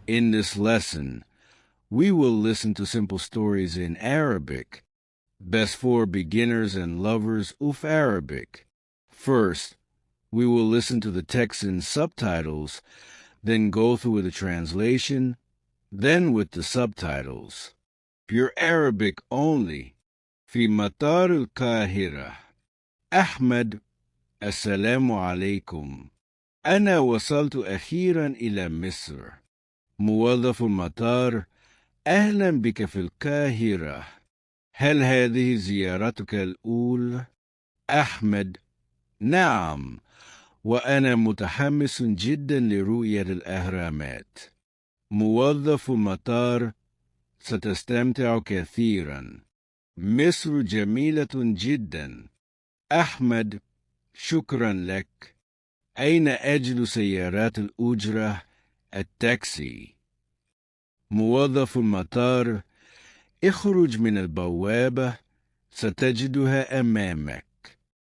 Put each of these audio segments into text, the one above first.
In this lesson, we will listen to simple stories in Arabic, best for beginners and lovers of Arabic. First, we will listen to the text and subtitles, then go through with the translation, then with the subtitles. Pure Arabic only. في مطار القاهرة. أحمد، السلام عليكم. أنا وصلت أخيرا إلى مصر. موظف المطار: أهلا بك في القاهرة. هل هذه زيارتك الأولى؟ أحمد: نعم، وأنا متحمس جدا لرؤية الأهرامات. موظف المطار: ستستمتع كثيرا. مصر جميلة جدا. أحمد: شكرا لك. أين أجد سيارات الأجرة؟ التاكسي. موظف المطار: اخرج من البوابة، ستجدها أمامك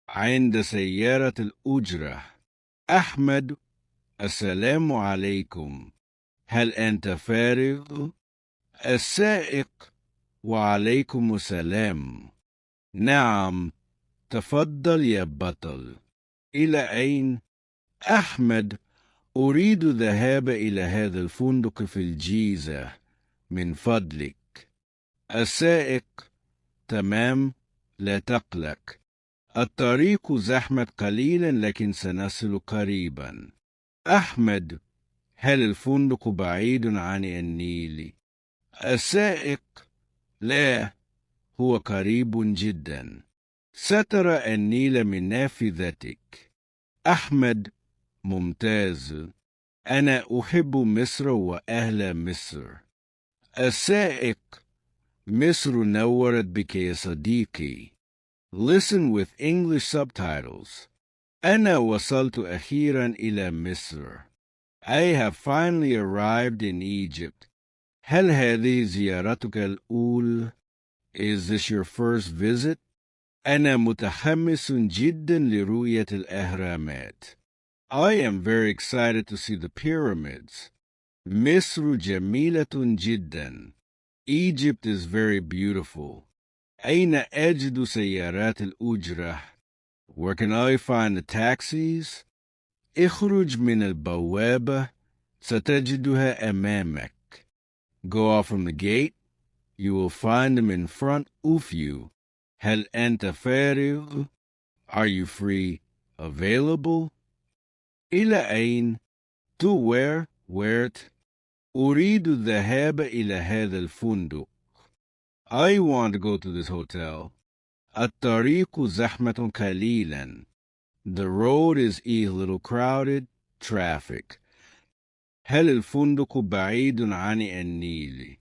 عند سيارة الأجرة. أحمد: السلام عليكم، هل أنت فارغ؟ السائق: وعليكم السلام. نعم، تفضل يا بطل. إلى أين؟ أحمد: أريد الذهاب إلى هذا الفندق في الجيزة، من فضلك. السائق: تمام، لا تقلق، الطريق زحمة قليلا لكن سنصل قريبا. أحمد: هل الفندق بعيد عن النيل؟ السائق: لا، هو قريب جدا، سترى النيل من نافذتك. أحمد: ممتاز، أنا أحب مصر وأهل مصر. السائق: مصر نورت بك يا صديقي. Listen with English subtitles. أنا وصلت أخيرا إلى مصر. I have finally arrived in Egypt. هل هذه زيارتك الأولى? Is this your first visit? أنا متحمس جدا لرؤية الأهرامات. I am very excited to see the pyramids. مصر جميلة جدا. Egypt is very beautiful. أين أجد سيارات الأجرة? Where can I find the taxis? اخرج من البوابة، ستجدها أمامك. Go out from the gate, you will find them in front of you. هل أنت فارغ? Are you free, available? إلى أين? To where? Where? أريد الذهاب إلى هذا الفندق. I want to go to this hotel. الطريق زحمة قليلا. The road is a little crowded, traffic. هل الفندق بعيد عن النيل?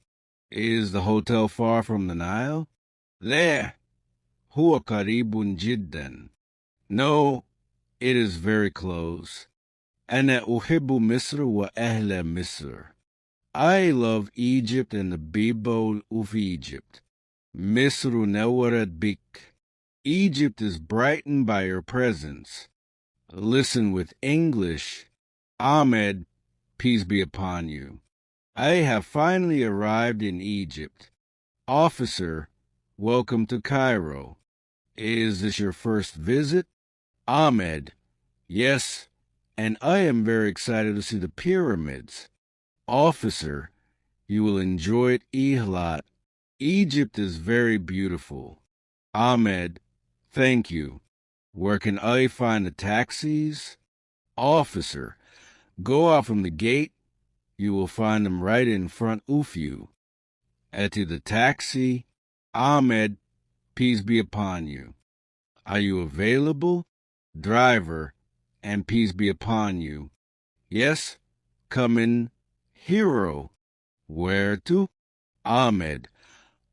Is the hotel far from the Nile? لا، هو قريب جدا. No, it is very close. أنا أحب مصر وأهل مصر. I love Egypt and the people of Egypt. مصر نورت بك. Egypt is brightened by your presence. Listen with English. Ahmed, peace be upon you. I have finally arrived in Egypt. Officer, welcome to Cairo. Is this your first visit? Ahmed: yes, and I am very excited to see the pyramids. Officer: you will enjoy it a lot. Egypt is very beautiful. Ahmed: thank you. Where can I find the taxis? Officer: go out from the gate. You will find them right in front of you. To the taxi. Ahmed, peace be upon you. Are you available? Driver: and peace be upon you. Yes, come in. Hero: where to? Ahmed: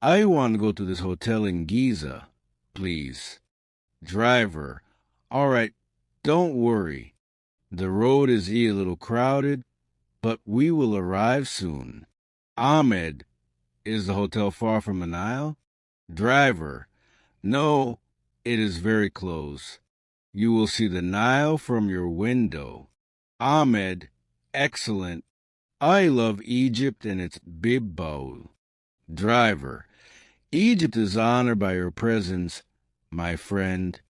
I want to go to this hotel in Giza, please. Driver: all right, don't worry. The road is a little crowded, but we will arrive soon. Ahmed: is the hotel far from the Nile? Driver: no, it is very close. You will see the Nile from your window. Ahmed: excellent. I love Egypt and its bib bowl. Driver. Egypt is honored by your presence, my friend.